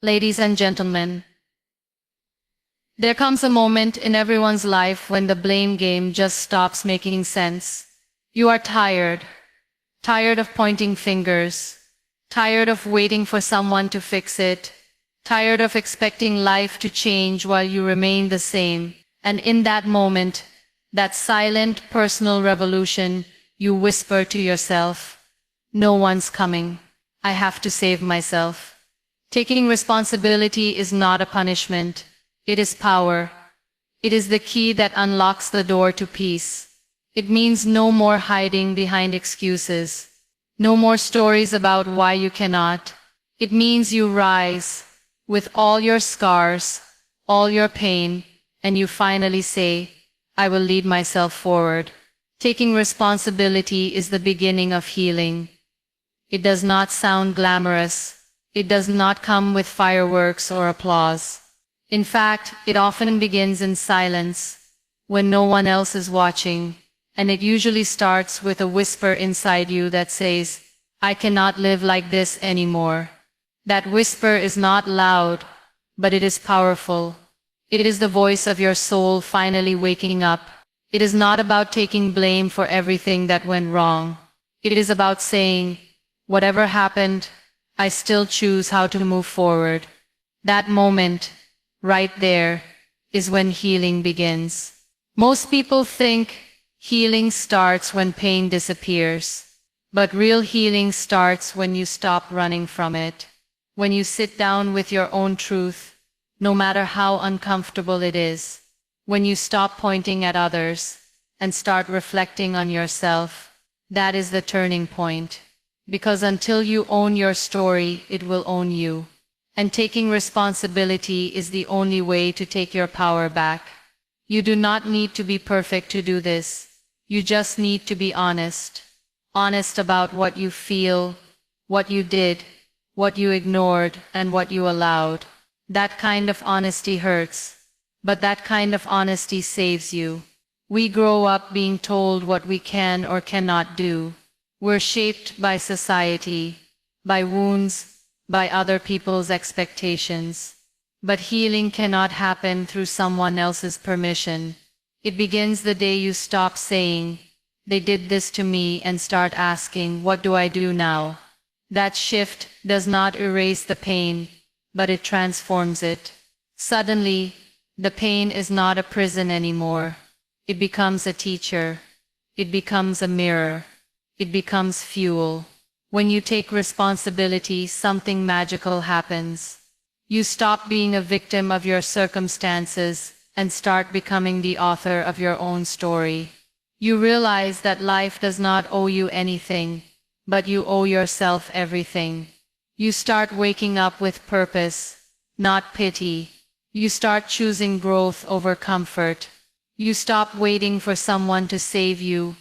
Ladies and gentlemen, there comes a moment in everyone's life when the blame game just stops making sense. You are tired of pointing fingers, tired of waiting for someone to fix it, tired of expecting life to change while you remain the same. And in that moment, that silent personal revolution, you whisper to yourself, "No one's coming. I have to save myself." Taking responsibility is not a punishment. It is power. It is the key that unlocks the door to peace. It means no more hiding behind excuses. No more stories about why you cannot. It means you rise with all your scars, all your pain, and you finally say, "I will lead myself forward." Taking responsibility is the beginning of healing. It does not sound glamorous. It does not come with fireworks or applause. In fact, it often begins in silence, when no one else is watching, and it usually starts with a whisper inside you that says, "I cannot live like this anymore." That whisper is not loud, but it is powerful. It is the voice of your soul finally waking up. It is not about taking blame for everything that went wrong. It is about saying, "Whatever happened, I still choose how to move forward." That moment, right there, is when healing begins. Most people think healing starts when pain disappears. But real healing starts when you stop running from it. When you sit down with your own truth, no matter how uncomfortable it is. When you stop pointing at others and start reflecting on yourself. That is the turning point. Because until you own your story, it will own you. And taking responsibility is the only way to take your power back. You do not need to be perfect to do this. You just need to be honest. Honest about what you feel, what you did, what you ignored, and what you allowed. That kind of honesty hurts. But that kind of honesty saves you. We grow up being told what we can or cannot do. We're shaped by society, by wounds, by other people's expectations. But healing cannot happen through someone else's permission. It begins the day you stop saying, "They did this to me," and start asking, "What do I do now?" That shift does not erase the pain, but it transforms it. Suddenly, the pain is not a prison anymore. It becomes a teacher. It becomes a mirror. It becomes fuel. When you take responsibility, something magical happens. You stop being a victim of your circumstances and start becoming the author of your own story. You realize that life does not owe you anything, but you owe yourself everything. You start waking up with purpose, not pity. You start choosing growth over comfort. You stop waiting for someone to save you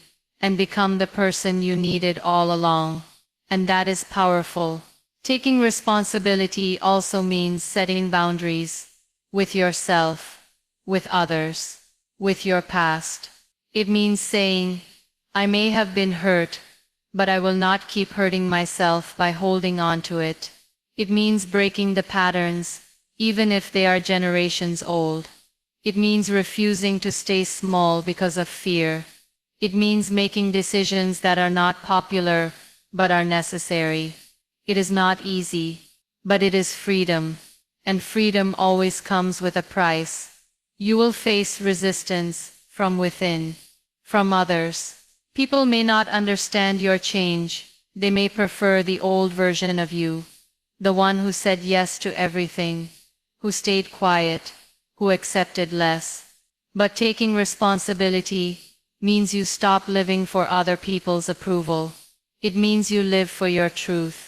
and become the person you needed all along. And that is powerful. Taking responsibility also means setting boundaries with yourself, with others, with your past. It means saying, "I may have been hurt, but I will not keep hurting myself by holding on to it." It means breaking the patterns, even if they are generations old. It means refusing to stay small because of fear. It means making decisions that are not popular, but are necessary. It is not easy, but it is freedom. And freedom always comes with a price. You will face resistance from within, from others. People may not understand your change. They may prefer the old version of you. The one who said yes to everything, who stayed quiet, who accepted less. But taking responsibility means you stop living for other people's approval. It means you live for your truth.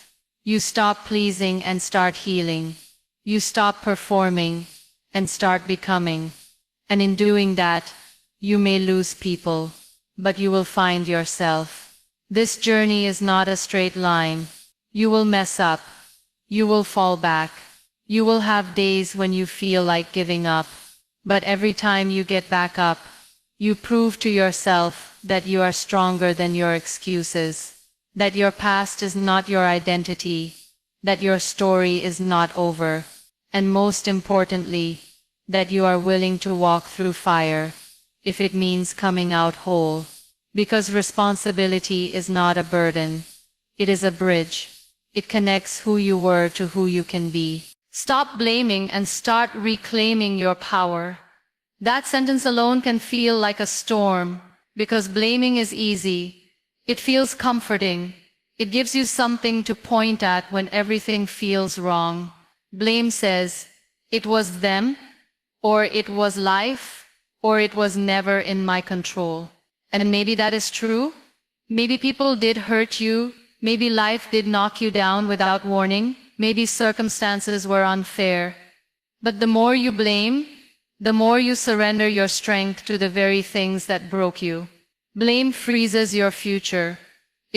You stop pleasing and start healing. You stop performing and start becoming. And in doing that, you may lose people, but you will find yourself. This journey is not a straight line. You will mess up. You will fall back. You will have days when you feel like giving up. But every time you get back up, you prove to yourself that you are stronger than your excuses, that your past is not your identity, that your story is not over. and most importantly, that you are willing to walk through fire, if it means coming out whole. Because responsibility is not a burden. It is a bridge. It connects who you were to who you can be. Stop blaming and start reclaiming your power. That sentence alone can feel like a storm, because blaming is easy. It feels comforting. It gives you something to point at when everything feels wrong. Blame says, it was them, or it was life, or it was never in my control. And maybe that is true. Maybe people did hurt you. Maybe life did knock you down without warning. Maybe circumstances were unfair. But the more you blame, the more you surrender your strength to the very things that broke you. Blame freezes your future.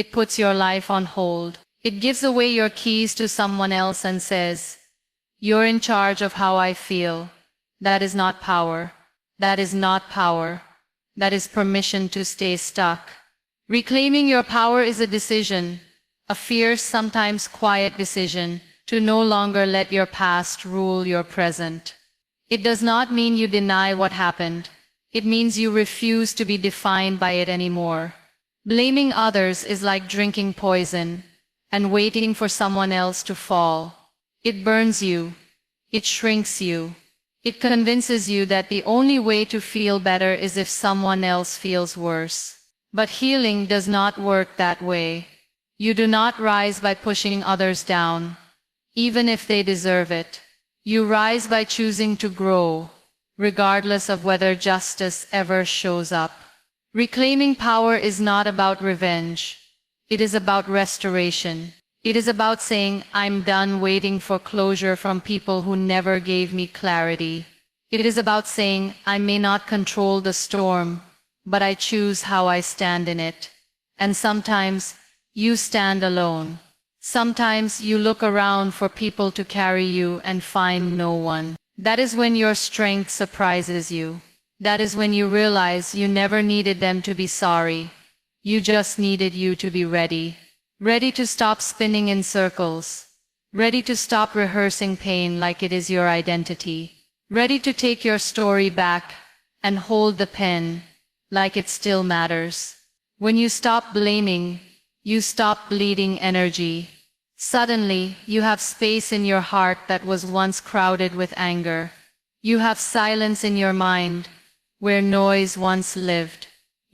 It puts your life on hold. It gives away your keys to someone else and says, "You're in charge of how I feel." That is not power. That is not power. That is permission to stay stuck. Reclaiming your power is a decision, a fierce, sometimes quiet decision, to no longer let your past rule your present. It does not mean you deny what happened. It means you refuse to be defined by it anymore. Blaming others is like drinking poison and waiting for someone else to fall. It burns you. It shrinks you. It convinces you that the only way to feel better is if someone else feels worse. But healing does not work that way. You do not rise by pushing others down, even if they deserve it. You rise by choosing to grow, regardless of whether justice ever shows up. Reclaiming power is not about revenge. It is about restoration. It is about saying, I'm done waiting for closure from people who never gave me clarity. It is about saying, I may not control the storm, but I choose how I stand in it. And sometimes, you stand alone. Sometimes you look around for people to carry you and find no one. That is when your strength surprises you. That is when you realize you never needed them to be sorry. You just needed you to be ready. Ready to stop spinning in circles. Ready to stop rehearsing pain like it is your identity. Ready to take your story back and hold the pen like it still matters. When you stop blaming, you stop bleeding energy. Suddenly, you have space in your heart that was once crowded with anger. You have silence in your mind, where noise once lived.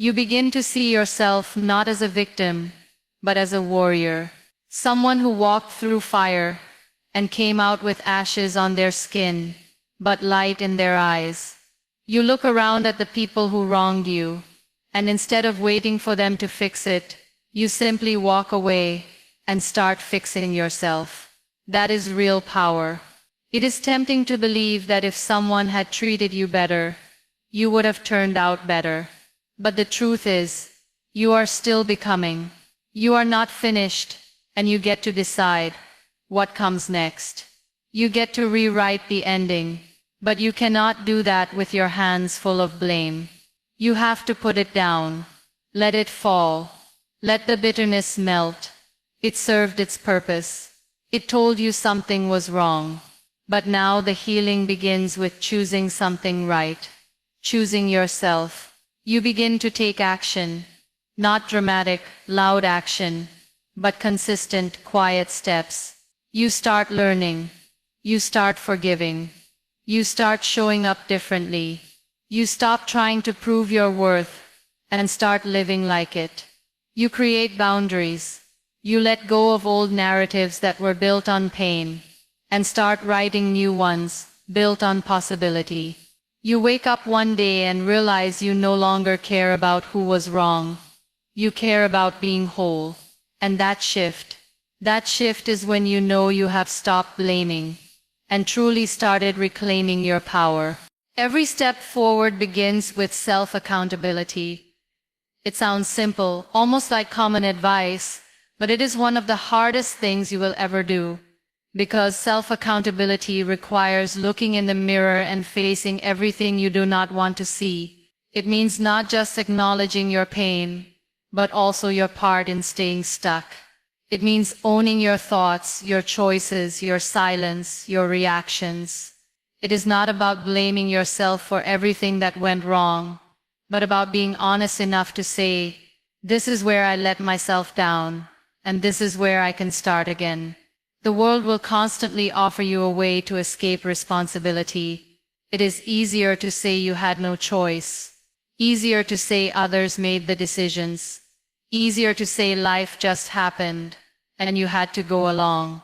You begin to see yourself not as a victim, but as a warrior. Someone who walked through fire and came out with ashes on their skin, but light in their eyes. You look around at the people who wronged you, and instead of waiting for them to fix it, you simply walk away and start fixing yourself. That is real power. It is tempting to believe that if someone had treated you better, you would have turned out better. But the truth is, you are still becoming. You are not finished, and you get to decide what comes next. You get to rewrite the ending, but you cannot do that with your hands full of blame. You have to put it down. Let it fall. Let the bitterness melt. It served its purpose. It told you something was wrong. But now the healing begins with choosing something right. Choosing yourself. You begin to take action. Not dramatic, loud action, but consistent, quiet steps. You start learning. You start forgiving. You start showing up differently. You stop trying to prove your worth and start living like it. You create boundaries. You let go of old narratives that were built on pain and start writing new ones, built on possibility. You wake up one day and realize you no longer care about who was wrong. You care about being whole. And that shift is when you know you have stopped blaming and truly started reclaiming your power. Every step forward begins with self-accountability. It sounds simple, almost like common advice, but it is one of the hardest things you will ever do. Because self-accountability requires looking in the mirror and facing everything you do not want to see. It means not just acknowledging your pain, but also your part in staying stuck. It means owning your thoughts, your choices, your silence, your reactions. It is not about blaming yourself for everything that went wrong, but about being honest enough to say, this is where I let myself down, and this is where I can start again. The world will constantly offer you a way to escape responsibility. It is easier to say you had no choice, easier to say others made the decisions, easier to say life just happened, and you had to go along.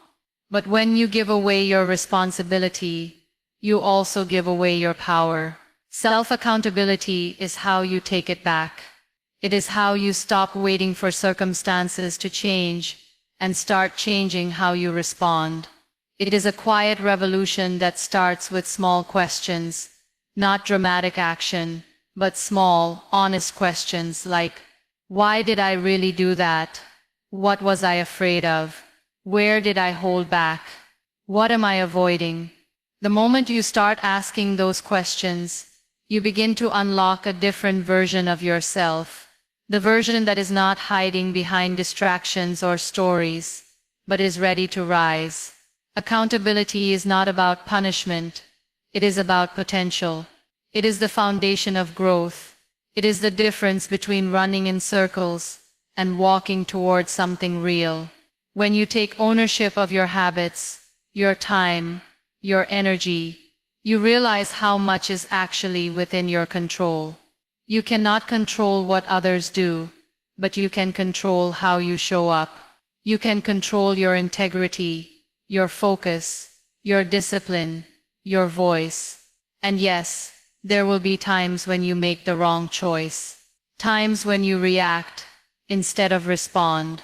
But when you give away your responsibility, you also give away your power. Self-accountability is how you take it back. It is how you stop waiting for circumstances to change and start changing how you respond. It is a quiet revolution that starts with small questions, not dramatic action, but small, honest questions like, why did I really do that? What was I afraid of? Where did I hold back? What am I avoiding? The moment you start asking those questions, you begin to unlock a different version of yourself. The version that is not hiding behind distractions or stories, but is ready to rise. Accountability is not about punishment. It is about potential. It is the foundation of growth. It is the difference between running in circles and walking towards something real. When you take ownership of your habits, your time, your energy, you realize how much is actually within your control. You cannot control what others do, but you can control how you show up. You can control your integrity, your focus, your discipline, your voice. And yes, there will be times when you make the wrong choice. Times when you react instead of respond.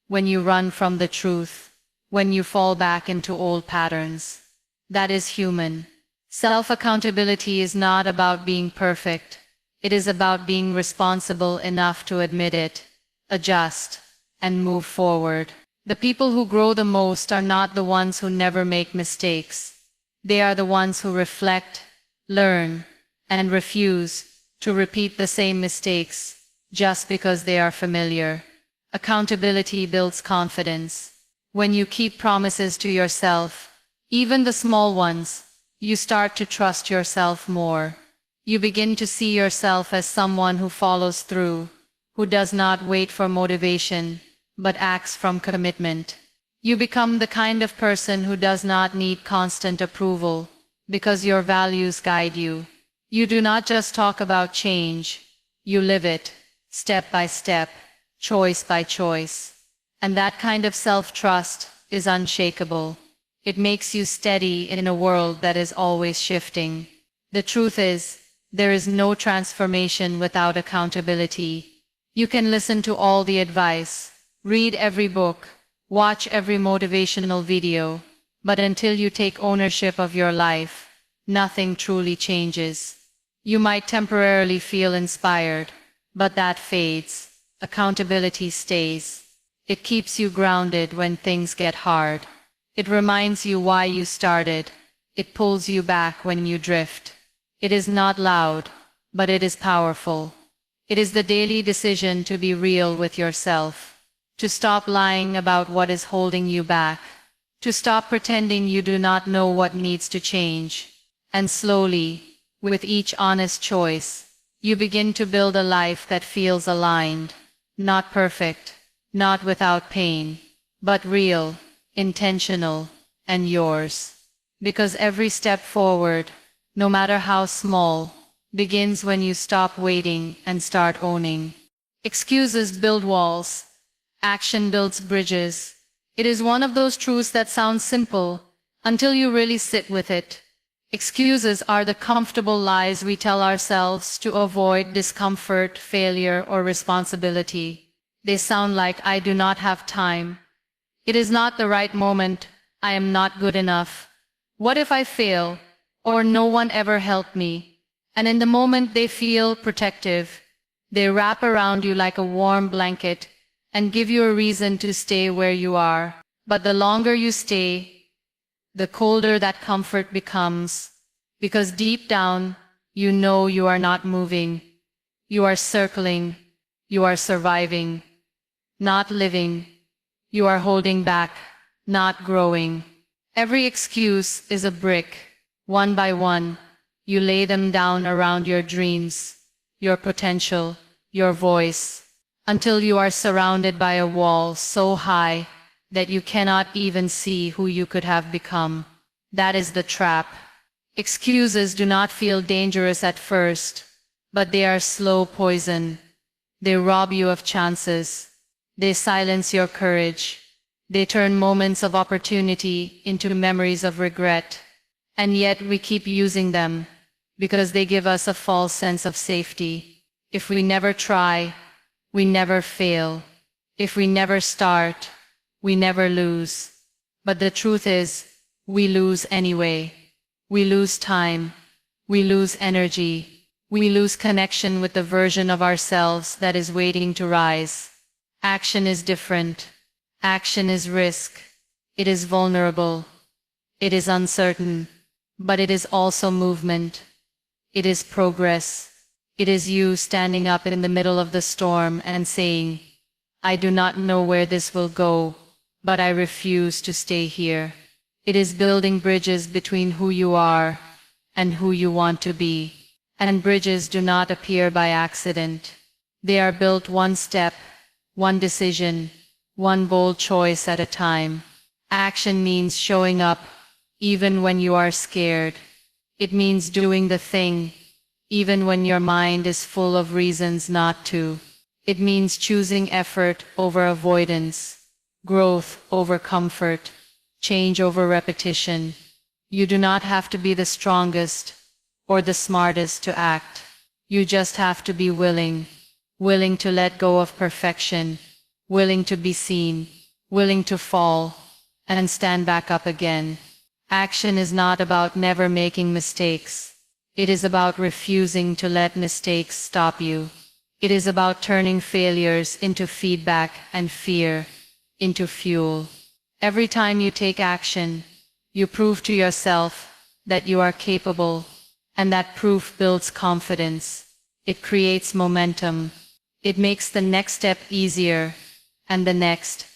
When you run from the truth. When you fall back into old patterns. That is human. Self-accountability is not about being perfect. It is about being responsible enough to admit it, adjust, and move forward. The people who grow the most are not the ones who never make mistakes. They are the ones who reflect, learn, and refuse to repeat the same mistakes just because they are familiar. Accountability builds confidence. When you keep promises to yourself, even the small ones, you start to trust yourself more. You begin to see yourself as someone who follows through, who does not wait for motivation, but acts from commitment. You become the kind of person who does not need constant approval, because your values guide you. You do not just talk about change, you live it, step by step, choice by choice. And that kind of self-trust is unshakable. It makes you steady in a world that is always shifting. The truth is, there is no transformation without accountability. You can listen to all the advice, read every book, watch every motivational video, but until you take ownership of your life, nothing truly changes. You might temporarily feel inspired, but that fades. Accountability stays. It keeps you grounded when things get hard. It reminds you why you started. It pulls you back when you drift. It is not loud, but it is powerful. It is the daily decision to be real with yourself, to stop lying about what is holding you back, to stop pretending you do not know what needs to change. And slowly, with each honest choice, you begin to build a life that feels aligned. Not perfect, not without pain, but real, intentional, and yours. Because every step forward, no matter how small, begins when you stop waiting and start owning. Excuses build walls. Action builds bridges. It is one of those truths that sounds simple until you really sit with it. Excuses are the comfortable lies we tell ourselves to avoid discomfort, failure, or responsibility. They sound like I do not have time. It is not the right moment. I am not good enough. What if I fail? Or no one ever helped me? And in the moment they feel protective. They wrap around you like a warm blanket and give you a reason to stay where you are. But the longer you stay, the colder that comfort becomes. Because deep down, you know you are not moving. You are circling. You are surviving. Not living. You are holding back, not growing. Every excuse is a brick. One by one, you lay them down around your dreams, your potential, your voice, until you are surrounded by a wall so high that you cannot even see who you could have become. That is the trap. Excuses do not feel dangerous at first, but they are slow poison. They rob you of chances. They silence your courage. They turn moments of opportunity into memories of regret. And yet we keep using them, because they give us a false sense of safety. If we never try, we never fail. If we never start, we never lose. But the truth is, we lose anyway. We lose time. We lose energy. We lose connection with the version of ourselves that is waiting to rise. Action is different. Action is risk. It is vulnerable. It is uncertain. But it is also movement. It is progress. It is you standing up in the middle of the storm and saying, I do not know where this will go, but I refuse to stay here. It is building bridges between who you are and who you want to be. And bridges do not appear by accident. They are built one step, one decision, one bold choice at a time. Action means showing up, even when you are scared. It means doing the thing, even when your mind is full of reasons not to. It means choosing effort over avoidance, growth over comfort, change over repetition. You do not have to be the strongest or the smartest to act. You just have to be willing. Willing to let go of perfection, willing to be seen, willing to fall, and stand back up again. Action is not about never making mistakes. It is about refusing to let mistakes stop you. It is about turning failures into feedback and fear into fuel. Every time you take action, you prove to yourself that you are capable, and that proof builds confidence. It creates momentum. It makes the next step easier, and the next,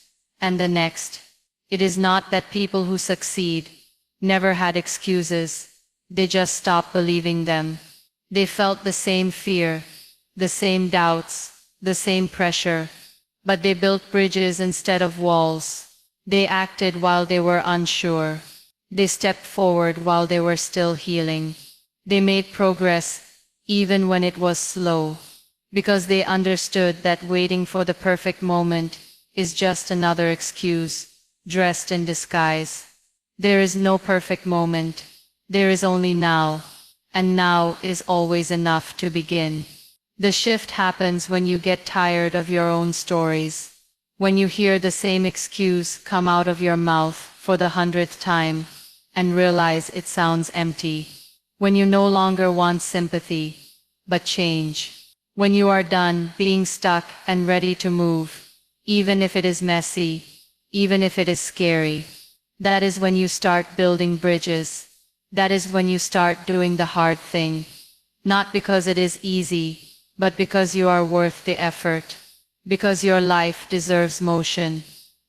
and the next. It is not that people who succeed never had excuses. They just stopped believing them. They felt the same fear, the same doubts, the same pressure, but they built bridges instead of walls. They acted while they were unsure. They stepped forward while they were still healing. They made progress even when it was slow, because they understood that waiting for the perfect moment is just another excuse, dressed in disguise. There is no perfect moment. There is only now, and now is always enough to begin. The shift happens when you get tired of your own stories, when you hear the same excuse come out of your mouth for the 100th time, and realize it sounds empty. When you no longer want sympathy, but change. When you are done being stuck and ready to move, even if it is messy, even if it is scary. That is when you start building bridges. That is when you start doing the hard thing. Not because it is easy, but because you are worth the effort. Because your life deserves motion,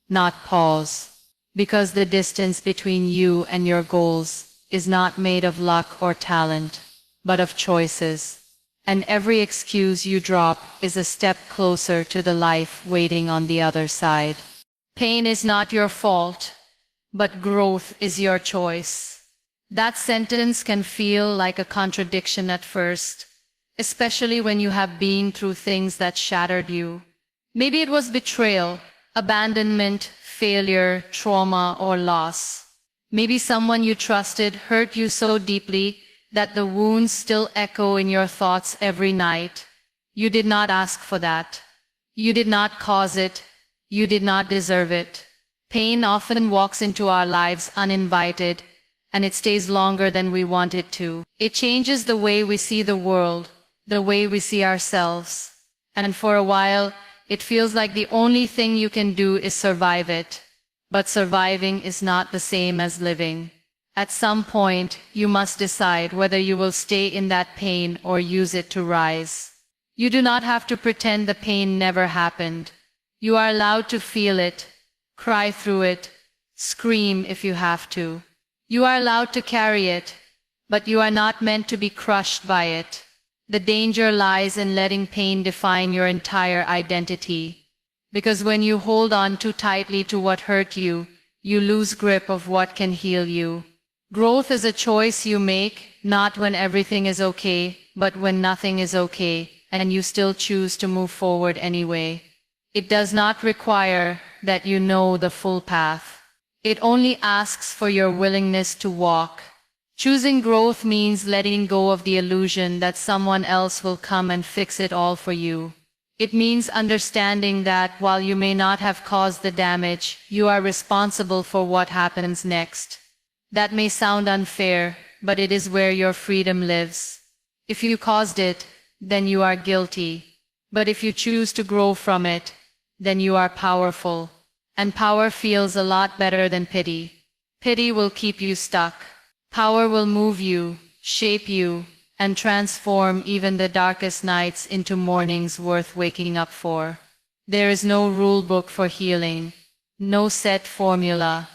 not pause. Because the distance between you and your goals is not made of luck or talent, but of choices. And every excuse you drop is a step closer to the life waiting on the other side. Pain is not your fault, but growth is your choice. That sentence can feel like a contradiction at first, especially when you have been through things that shattered you. Maybe it was betrayal, abandonment, failure, trauma, or loss. Maybe someone you trusted hurt you so deeply that the wounds still echo in your thoughts every night. You did not ask for that. You did not cause it. You did not deserve it. Pain often walks into our lives uninvited, and it stays longer than we want it to. It changes the way we see the world, the way we see ourselves. And for a while, it feels like the only thing you can do is survive it. But surviving is not the same as living. At some point, you must decide whether you will stay in that pain or use it to rise. You do not have to pretend the pain never happened. You are allowed to feel it, cry through it, scream if you have to. You are allowed to carry it, but you are not meant to be crushed by it. The danger lies in letting pain define your entire identity. Because when you hold on too tightly to what hurt you, you lose grip of what can heal you. Growth is a choice you make, not when everything is okay, but when nothing is okay, and you still choose to move forward anyway. It does not require that you know the full path. It only asks for your willingness to walk. Choosing growth means letting go of the illusion that someone else will come and fix it all for you. It means understanding that while you may not have caused the damage, you are responsible for what happens next. That may sound unfair, but it is where your freedom lives. If you caused it, then you are guilty. But if you choose to grow from it, then you are powerful. And power feels a lot better than pity. Pity will keep you stuck. Power will move you, shape you, and transform even the darkest nights into mornings worth waking up for. There is no rule book for healing, no set formula.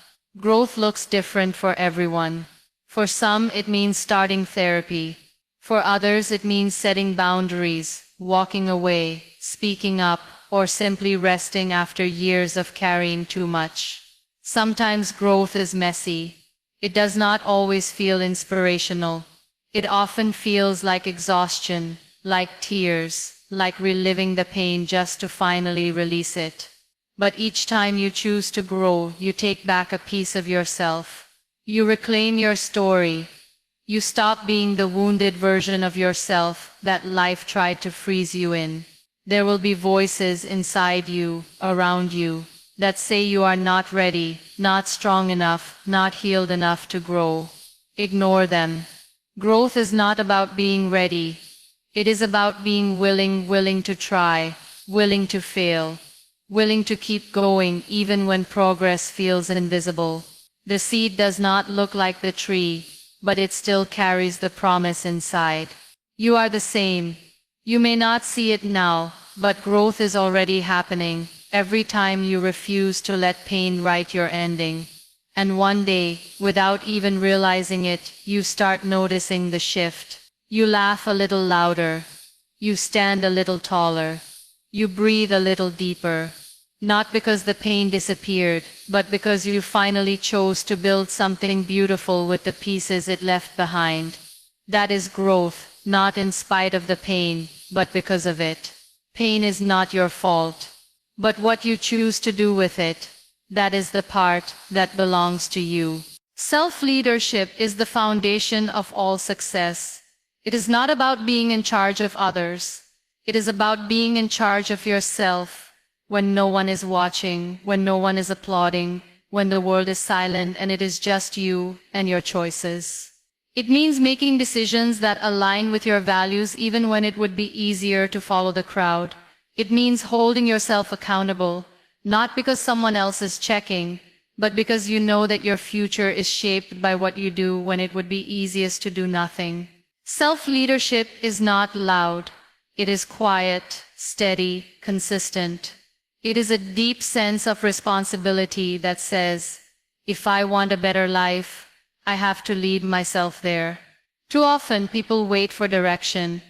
Growth looks different for everyone. For some, it means starting therapy. For others, it means setting boundaries, walking away, speaking up, or simply resting after years of carrying too much. Sometimes growth is messy. It does not always feel inspirational. It often feels like exhaustion, like tears, like reliving the pain just to finally release it. But each time you choose to grow, you take back a piece of yourself. You reclaim your story. You stop being the wounded version of yourself that life tried to freeze you in. There will be voices inside you, around you, that say you are not ready, not strong enough, not healed enough to grow. Ignore them. Growth is not about being ready. It is about being willing to try, willing to fail, willing to keep going even when progress feels invisible. The seed does not look like the tree, but it still carries the promise inside. You are the same. You may not see it now, but growth is already happening every time you refuse to let pain write your ending. And one day, without even realizing it, you start noticing the shift. You laugh a little louder. You stand a little taller. You breathe a little deeper. Not because the pain disappeared, but because you finally chose to build something beautiful with the pieces it left behind. That is growth. Not in spite of the pain, but because of it. Pain is not your fault, but what you choose to do with it, that is the part that belongs to you. Self-leadership is the foundation of all success. It is not about being in charge of others. It is about being in charge of yourself when no one is watching, when no one is applauding, when the world is silent and it is just you and your choices. It means making decisions that align with your values even when it would be easier to follow the crowd. It means holding yourself accountable, not because someone else is checking, but because you know that your future is shaped by what you do when it would be easiest to do nothing. Self-leadership is not loud. It is quiet, steady, consistent. It is a deep sense of responsibility that says, if I want a better life, I have to lead myself there. Too often people wait for direction.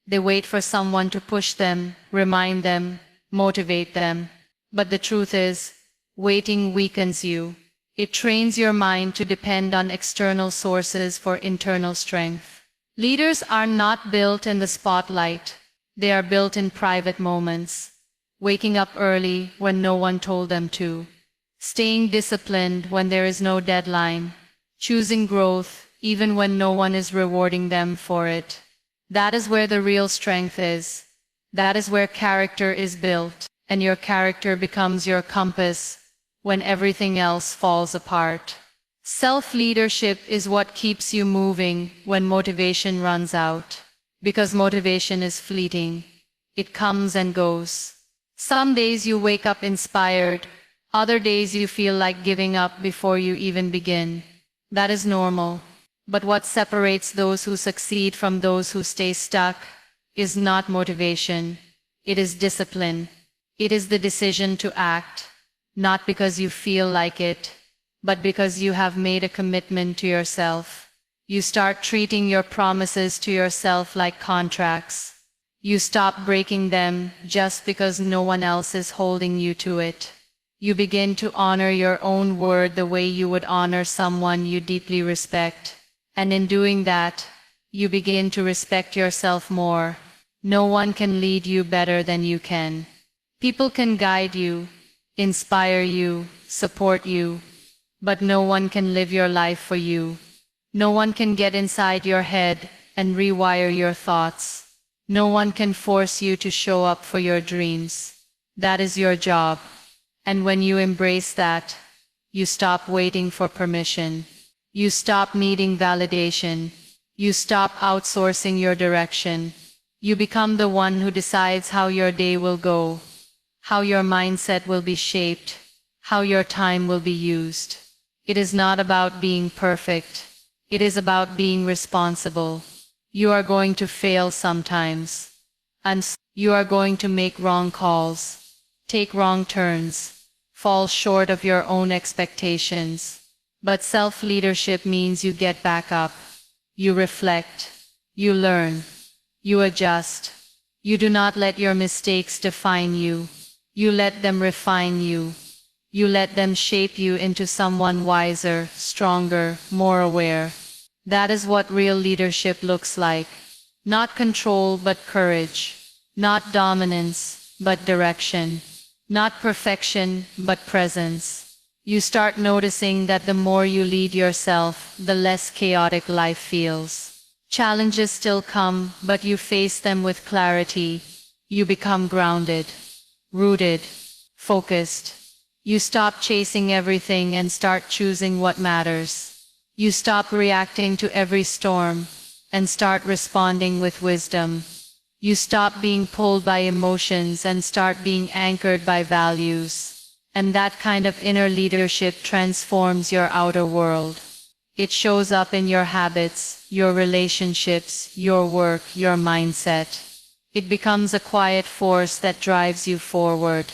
They wait for someone to push them, remind them, motivate them. But the truth is, waiting weakens you. It trains your mind to depend on external sources for internal strength. Leaders are not built in the spotlight. They are built in private moments. Waking up early when no one told them to. Staying disciplined when there is no deadline. Choosing growth even when no one is rewarding them for it. That is where the real strength is. That is where character is built, and your character becomes your compass when everything else falls apart. Self-leadership is what keeps you moving when motivation runs out. Because motivation is fleeting. It comes and goes. Some days you wake up inspired. Other days you feel like giving up before you even begin. That is normal. But what separates those who succeed from those who stay stuck is not motivation. It is discipline. It is the decision to act. not because you feel like it, but because you have made a commitment to yourself. You start treating your promises to yourself like contracts. You stop breaking them just because no one else is holding you to it. You begin to honor your own word the way you would honor someone you deeply respect. And in doing that, you begin to respect yourself more. No one can lead you better than you can. People can guide you, inspire you, support you, but no one can live your life for you. No one can get inside your head and rewire your thoughts. No one can force you to show up for your dreams. That is your job. And when you embrace that, you stop waiting for permission. You stop needing validation. You stop outsourcing your direction. You become the one who decides how your day will go, how your mindset will be shaped, how your time will be used. It is not about being perfect. It is about being responsible. You are going to fail sometimes. And you are going to make wrong calls, take wrong turns, fall short of your own expectations. But self-leadership means you get back up. You reflect. You learn. You adjust. You do not let your mistakes define you. You let them refine you. You let them shape you into someone wiser, stronger, more aware. That is what real leadership looks like. Not control, but courage. Not dominance, but direction. Not perfection, but presence. You start noticing that the more you lead yourself, the less chaotic life feels. Challenges still come, but you face them with clarity. You become grounded, rooted, focused. You stop chasing everything and start choosing what matters. You stop reacting to every storm and start responding with wisdom. You stop being pulled by emotions and start being anchored by values. And that kind of inner leadership transforms your outer world. It shows up in your habits, your relationships, your work, your mindset. It becomes a quiet force that drives you forward,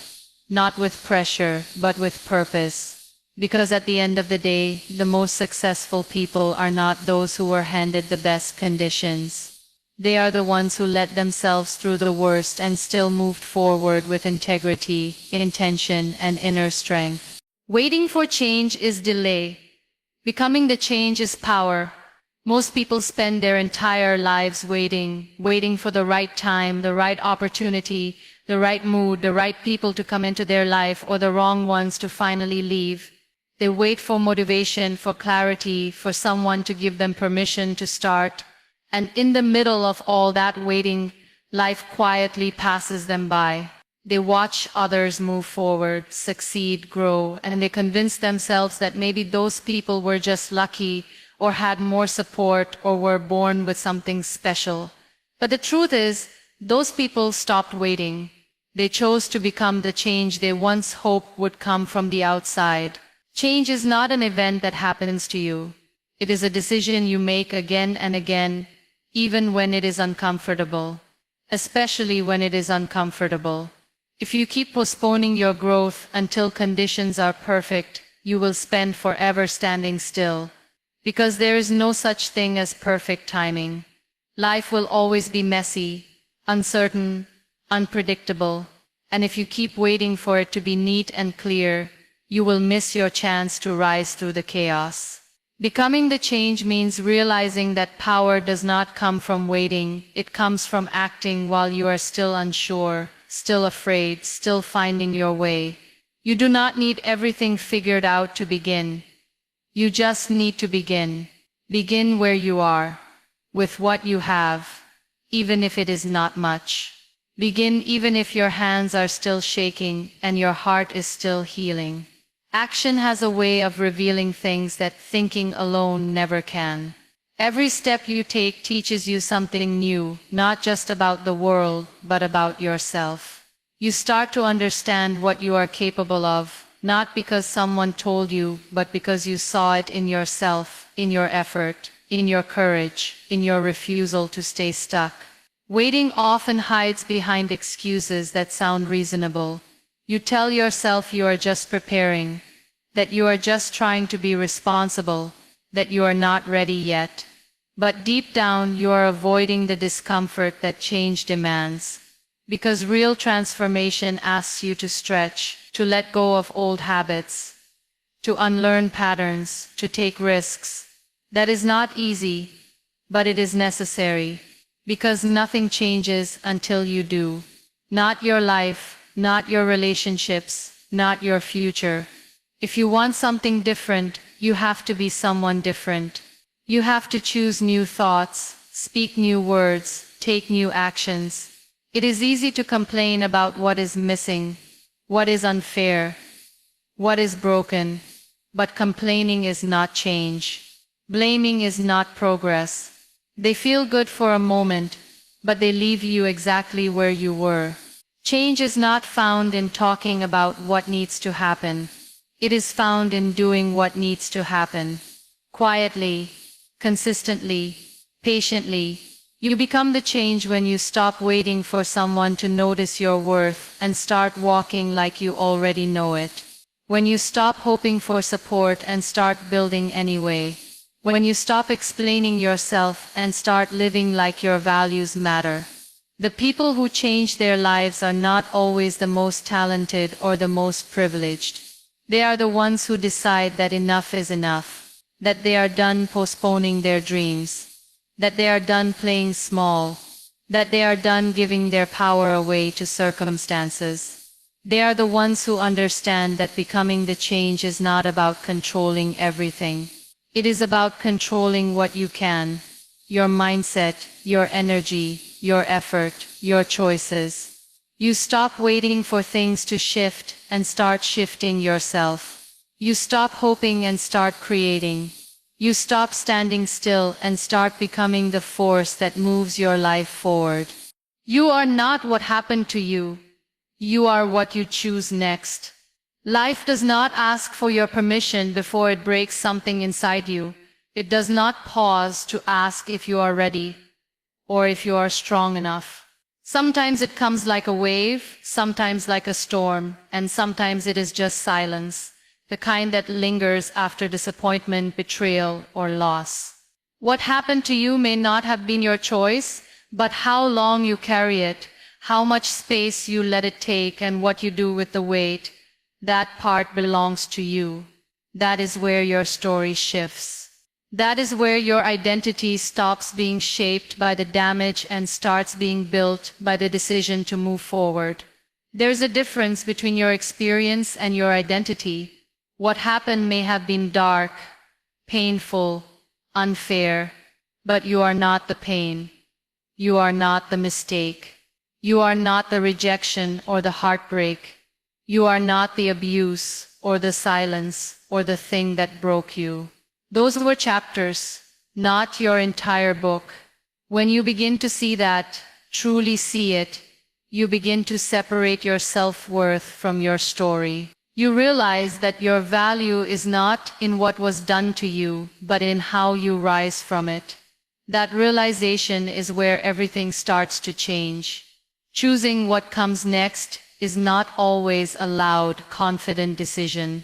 not with pressure, but with purpose. Because at the end of the day, the most successful people are not those who were handed the best conditions. They are the ones who let themselves through the worst and still moved forward with integrity, intention, and inner strength. Waiting for change is delay. Becoming the change is power. Most people spend their entire lives waiting for the right time, the right opportunity, the right mood, the right people to come into their life, or the wrong ones to finally leave. They wait for motivation, for clarity, for someone to give them permission to start. And in the middle of all that waiting, life quietly passes them by. They watch others move forward, succeed, grow, and they convince themselves that maybe those people were just lucky, or had more support, or were born with something special. But the truth is, those people stopped waiting. They chose to become the change they once hoped would come from the outside. Change is not an event that happens to you. It is a decision you make again and again, even when it is uncomfortable. Especially when it is uncomfortable. If you keep postponing your growth until conditions are perfect, you will spend forever standing still. Because there is no such thing as perfect timing. Life will always be messy, uncertain, unpredictable. And if you keep waiting for it to be neat and clear, you will miss your chance to rise through the chaos. Becoming the change means realizing that power does not come from waiting, it comes from acting while you are still unsure, still afraid, still finding your way. You do not need everything figured out to begin. You just need to begin. Begin where you are, with what you have, even if it is not much. Begin even if your hands are still shaking and your heart is still healing. Action has a way of revealing things that thinking alone never can. Every step you take teaches you something new, not just about the world, but about yourself. You start to understand what you are capable of, not because someone told you, but because you saw it in yourself, in your effort, in your courage, in your refusal to stay stuck. Waiting often hides behind excuses that sound reasonable. You tell yourself you are just preparing, that you are just trying to be responsible, that you are not ready yet. But deep down you are avoiding the discomfort that change demands. Because real transformation asks you to stretch, to let go of old habits, to unlearn patterns, to take risks. That is not easy, but it is necessary. Because nothing changes until you do. Not your life, not your relationships, not your future. If you want something different, you have to be someone different. You have to choose new thoughts, speak new words, take new actions. It is easy to complain about what is missing, what is unfair, what is broken. But complaining is not change. Blaming is not progress. They feel good for a moment, but they leave you exactly where you were. Change is not found in talking about what needs to happen. It is found in doing what needs to happen. Quietly, consistently, patiently. You become the change when you stop waiting for someone to notice your worth and start walking like you already know it. When you stop hoping for support and start building anyway. When you stop explaining yourself and start living like your values matter. The people who change their lives are not always the most talented or the most privileged. They are the ones who decide that enough is enough, that they are done postponing their dreams, that they are done playing small, that they are done giving their power away to circumstances. They are the ones who understand that becoming the change is not about controlling everything. It is about controlling what you can, your mindset, your energy, your effort, your choices. You stop waiting for things to shift and start shifting yourself. You stop hoping and start creating. You stop standing still and start becoming the force that moves your life forward. You are not what happened to you. You are what you choose next. Life does not ask for your permission before it breaks something inside you. It does not pause to ask if you are ready or if you are strong enough. Sometimes it comes like a wave, sometimes like a storm, and sometimes it is just silence, the kind that lingers after disappointment, betrayal, or loss. What happened to you may not have been your choice, but how long you carry it, how much space you let it take, and what you do with the weight, that part belongs to you. That is where your story shifts. That is where your identity stops being shaped by the damage and starts being built by the decision to move forward. There's a difference between your experience and your identity. What happened may have been dark, painful, unfair, but you are not the pain. You are not the mistake. You are not the rejection or the heartbreak. You are not the abuse or the silence or the thing that broke you. Those were chapters, not your entire book. When you begin to see that, truly see it, you begin to separate your self-worth from your story. You realize that your value is not in what was done to you, but in how you rise from it. That realization is where everything starts to change. Choosing what comes next is not always a loud, confident decision.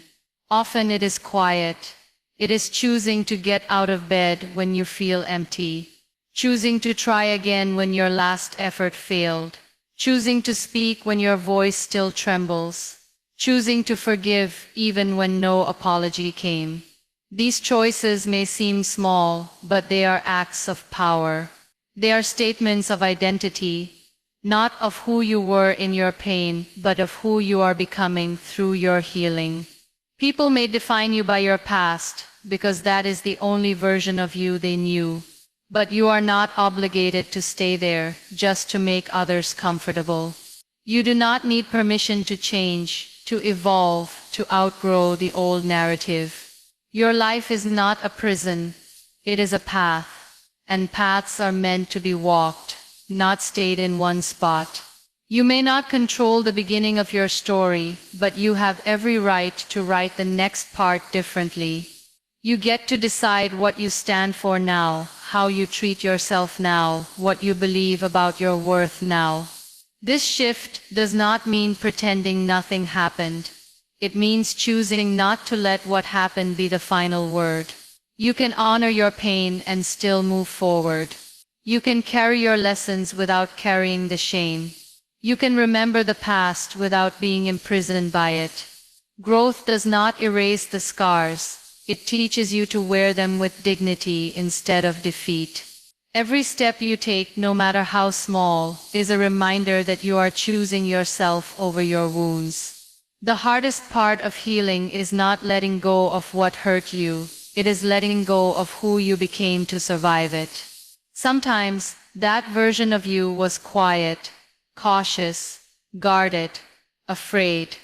Often it is quiet. It is choosing to get out of bed when you feel empty. Choosing to try again when your last effort failed. Choosing to speak when your voice still trembles. Choosing to forgive even when no apology came. These choices may seem small, but they are acts of power. They are statements of identity, not of who you were in your pain, but of who you are becoming through your healing. People may define you by your past, because that is the only version of you they knew. But you are not obligated to stay there, just to make others comfortable. You do not need permission to change, to evolve, to outgrow the old narrative. Your life is not a prison, it is a path. And paths are meant to be walked, not stayed in one spot. You may not control the beginning of your story, but you have every right to write the next part differently. You get to decide what you stand for now, how you treat yourself now, what you believe about your worth now. This shift does not mean pretending nothing happened. It means choosing not to let what happened be the final word. You can honor your pain and still move forward. You can carry your lessons without carrying the shame. You can remember the past without being imprisoned by it. Growth does not erase the scars. It teaches you to wear them with dignity instead of defeat. Every step you take, no matter how small, is a reminder that you are choosing yourself over your wounds. The hardest part of healing is not letting go of what hurt you. It is letting go of who you became to survive it. Sometimes, that version of you was quiet, cautious, guarded, afraid,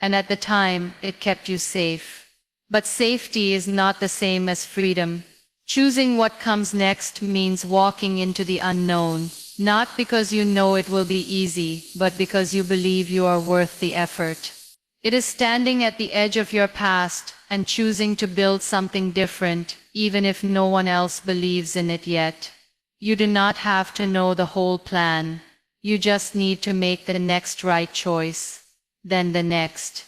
and at the time, it kept you safe. But safety is not the same as freedom. Choosing what comes next means walking into the unknown, not because you know it will be easy, but because you believe you are worth the effort. It is standing at the edge of your past and choosing to build something different, even if no one else believes in it yet. You do not have to know the whole plan. You just need to make the next right choice, then the next,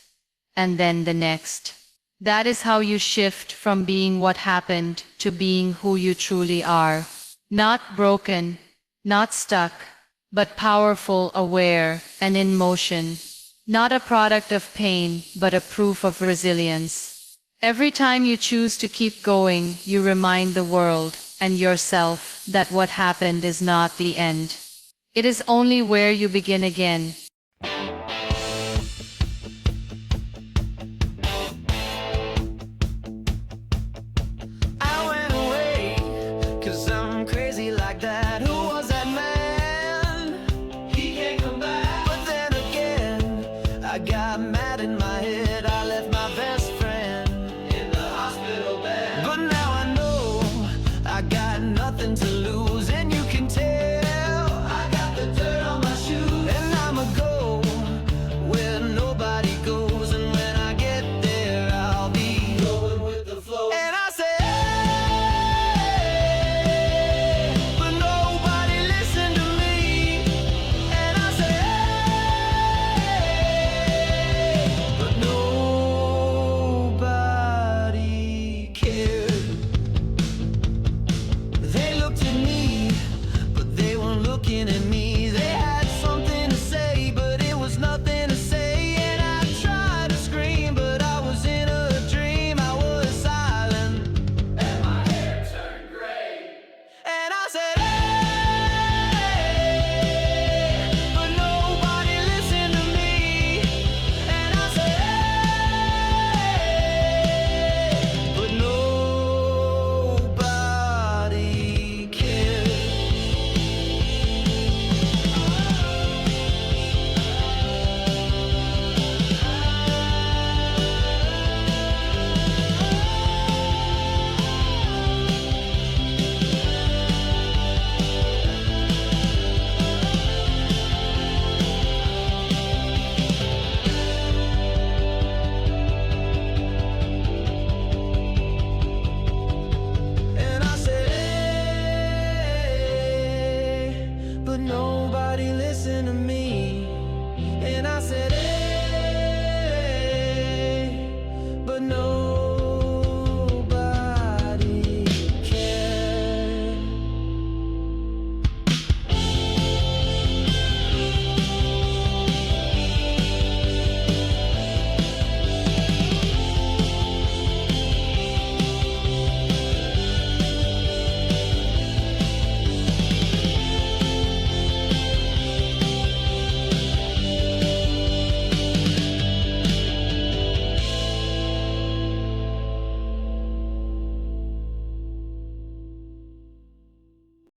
and then the next. That is how you shift from being what happened to being who you truly are. Not broken, not stuck, but powerful, aware, and in motion. Not a product of pain, but a proof of resilience. Every time you choose to keep going, you remind the world and yourself that what happened is not the end. It is only where you begin again. I got mad in my head, I left my best friend in the hospital bed. But now I know I got nothing to lose, and you can tell I got the dirt on my shoes. And I'ma go where nobody goes, and when I get there I'll be going with the flow. And I say, hey, but nobody listened to me. And I say, nobody cared. They looked at me, but they weren't looking at me. They had something to say, but it was nothing to say. And I tried to scream, but I was in a dream. I was silent, and my hair turned gray. And I said, hey, but nobody listened to me. And I said, hey, but nobody cared. And I said, hey, but nobody listened to me.